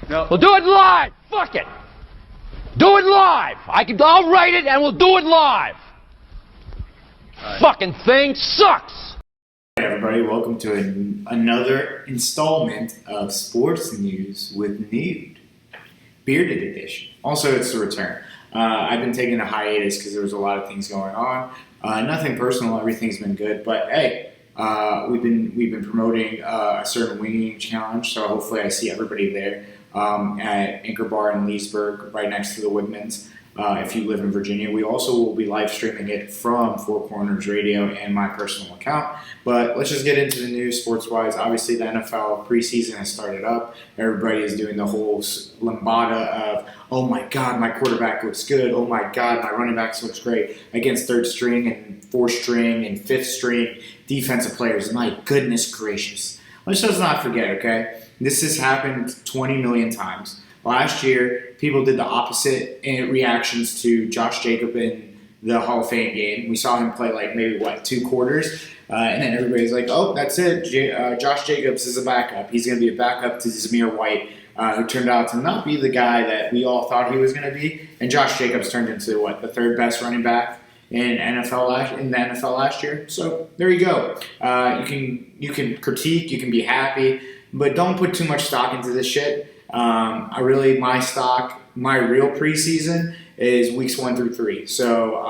No. We'll do it live. Fuck it. Do it live. I'll write it and we'll do it live. Right. Fucking thing sucks. Hey everybody, welcome to another installment of Sports News with Noud, Bearded Edition. Also, it's the return. I've been taking a hiatus because there was a lot of things going on. Nothing personal, everything's been good. But hey, we've been promoting a certain winging challenge, so hopefully I see everybody there at Anchor Bar in Leesburg, right next to the Wigmans. If you live in Virginia, we also will be live streaming it from Four Corners Radio and my personal account. But let's just get into the news sports-wise. Obviously, the NFL preseason has started up. Everybody is doing the whole lambada of, oh my God, my quarterback looks good. Oh my God, my running backs looks great against third string and fourth string and fifth string defensive players. My goodness gracious. Let's just not forget, okay? This has happened 20 million times. Last year, people did the opposite reactions to Josh Jacobs in the Hall of Fame game. We saw him play maybe 2 quarters, and then everybody's like, oh, that's it. Josh Jacobs is a backup. He's going to be a backup to Zamir White, who turned out to not be the guy that we all thought he was going to be. And Josh Jacobs turned into, the third best running back in the NFL last year. So there you go. You can critique, you can be happy, but don't put too much stock into this shit. My real preseason is weeks 1 through 3. So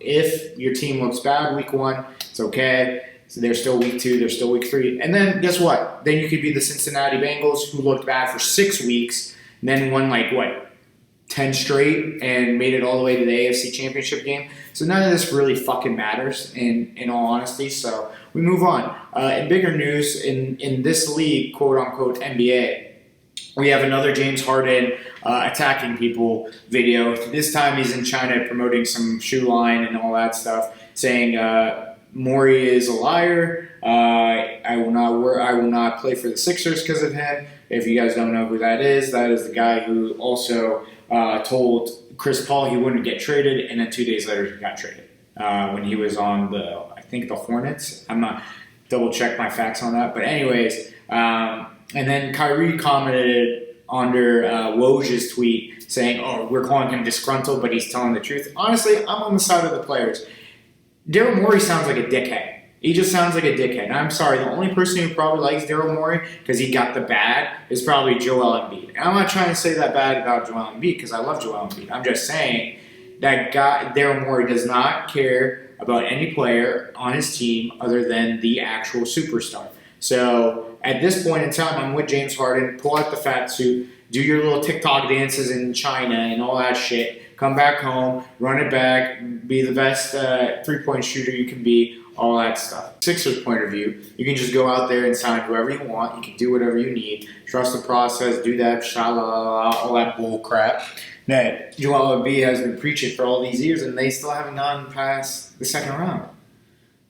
if your team looks bad week 1, it's okay. So they're still week 2, they're still week 3. And then guess what? Then you could be the Cincinnati Bengals, who looked bad for 6 weeks, and then won 10 straight and made it all the way to the AFC Championship game. So none of this really fucking matters in all honesty. So we move on. In bigger news, in this league, quote unquote NBA, we have another James Harden attacking people video. This time he's in China promoting some shoe line and all that stuff, saying Morey is a liar. I will not play for the Sixers because of him. If you guys don't know who that is the guy who also told Chris Paul he wouldn't get traded, and then 2 days later he got traded when he was on the Hornets. I'm not double check my facts on that, but anyways. And then Kyrie commented under Woj's tweet saying, oh, we're calling him disgruntled, but he's telling the truth. Honestly, I'm on the side of the players. Daryl Morey sounds like a dickhead. He just sounds like a dickhead. And I'm sorry, the only person who probably likes Daryl Morey because he got the bad is probably Joel Embiid. And I'm not trying to say that bad about Joel Embiid because I love Joel Embiid. I'm just saying that Daryl Morey does not care about any player on his team other than the actual superstar. So at this point in time, I'm with James Harden. Pull out the fat suit, do your little TikTok dances in China and all that shit. Come back home, run it back, be the best three-point shooter you can be, all that stuff. Sixers point of view, you can just go out there and sign whoever you want. You can do whatever you need. Trust the process, do that, all that bull crap that Joel Embiid has been preaching for all these years, and they still haven't gotten past the second round.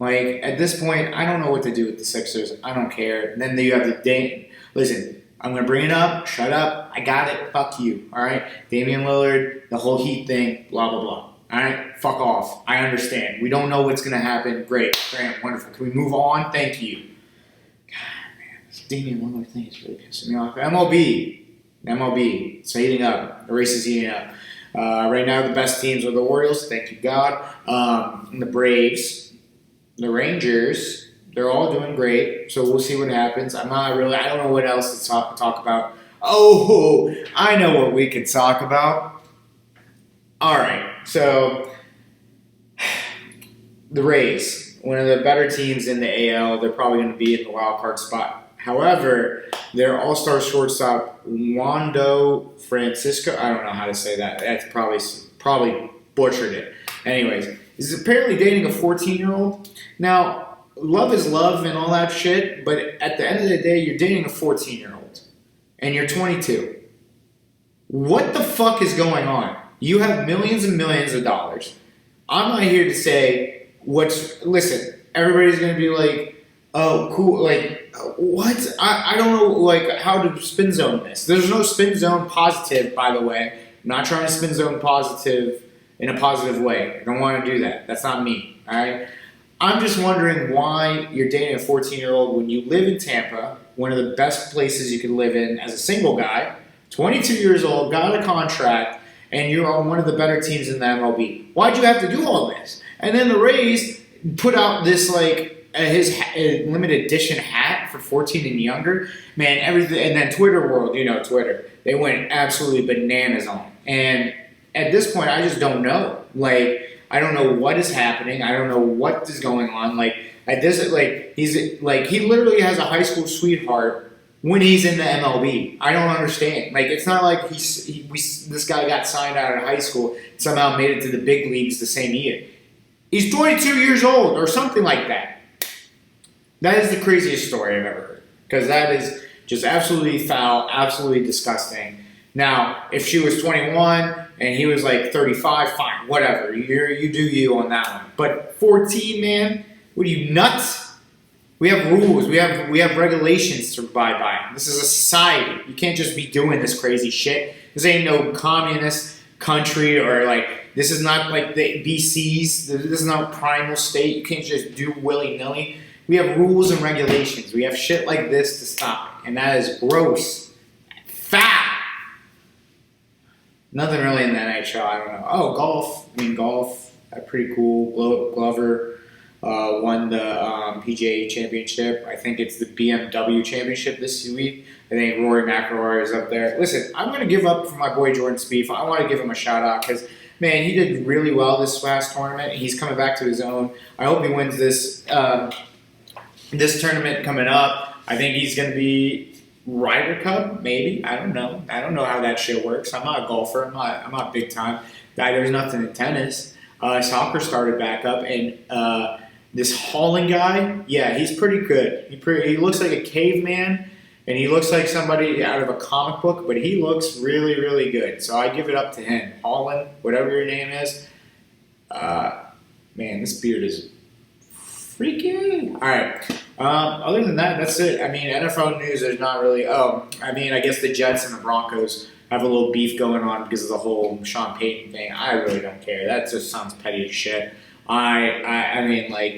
At this point, I don't know what to do with the Sixers. I don't care. And then you have the listen, I'm going to bring it up. Shut up. I got it. Fuck you. All right? Damian Lillard, the whole Heat thing, blah, blah, blah. All right? Fuck off. I understand. We don't know what's going to happen. Great. Wonderful. Can we move on? Thank you. God, man. This Damian Lillard thing is really pissing me off. MLB. It's heating up. The race is heating up. Right now, the best teams are the Orioles. Thank you, God. And the Braves. The Rangers, they're all doing great, so we'll see what happens. I don't know what else to talk about. Oh, I know what we could talk about. All right, so the Rays, one of the better teams in the AL, they're probably going to be in the wild card spot. However, their all-star shortstop, Wando Francisco, I don't know how to say that. That's probably butchered it. Anyways, is apparently dating a 14-year-old. Now, love is love and all that shit, but at the end of the day, you're dating a 14-year-old, and you're 22. What the fuck is going on? You have millions and millions of dollars. I'm not here to say listen, everybody's going to be like, oh, cool, what? I don't know, how to spin zone this. There's no spin zone positive, by the way. I'm not trying to spin zone positive in a positive way. I don't want to do that. That's not me, all right? I'm just wondering why you're dating a 14-year-old when you live in Tampa, one of the best places you can live in as a single guy, 22 years old, got a contract, and you're on one of the better teams in the MLB. Why'd you have to do all this? And then the Rays put out this his limited edition hat for 14 and younger. Man, everything. And then Twitter world, Twitter, they went absolutely bananas on it. And at this point, I just don't know. I don't know what is happening. I don't know what is going on. He literally has a high school sweetheart when he's in the MLB. I don't understand. It's not like this guy got signed out of high school and somehow made it to the big leagues the same year. He's 22 years old or something like that. That is the craziest story I've ever heard. Because that is just absolutely foul, absolutely disgusting. Now, if she was 21 and he was 35, fine, whatever. You do you on that one. But 14, man, what are you, nuts? We have rules. We have regulations to abide by. This is a society. You can't just be doing this crazy shit. This ain't no communist country or this is not the BCs. This is not a primal state. You can't just do willy-nilly. We have rules and regulations. We have shit like this to stop it. And that is gross. Foul. Nothing really in the NHL. I don't know. Oh, golf. Golf. Pretty cool. Glover won the PGA Championship. I think it's the BMW Championship this week. I think Rory McIlroy is up there. Listen, I'm going to give up for my boy Jordan Spieth. I want to give him a shout out because, man, he did really well this last tournament. He's coming back to his own. I hope he wins this tournament coming up. I think he's going to be Ryder Cup, maybe. I don't know. I don't know how that shit works. I'm not a golfer. I'm not big time. There's nothing in tennis. Soccer started back up, and this Holland guy, yeah, he's pretty good. He looks like a caveman, and he looks like somebody out of a comic book, but he looks really, really good. So I give it up to him. Holland, whatever your name is. Man, this beard is freaking. All right. Other than that, that's it. NFL news, there's not really. I guess the Jets and the Broncos have a little beef going on because of the whole Sean Payton thing. I really don't care. That just sounds petty as shit.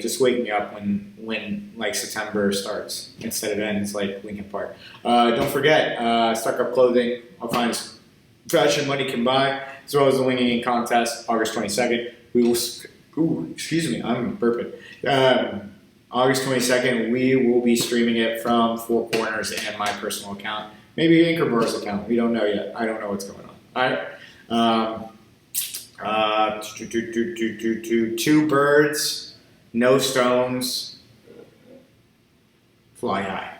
Just wake me up when September starts instead of ends like Linkin Park. Don't forget, Stuck Up Clothing, I'll find fashion money can buy, as well as the Winging Contest, August 22nd. We will. Excuse me, I'm burping. August 22nd, we will be streaming it from Four Corners and my personal account. Maybe Anchorboard's account. We don't know yet. I don't know what's going on. All right. 2 birds, no stones, fly high.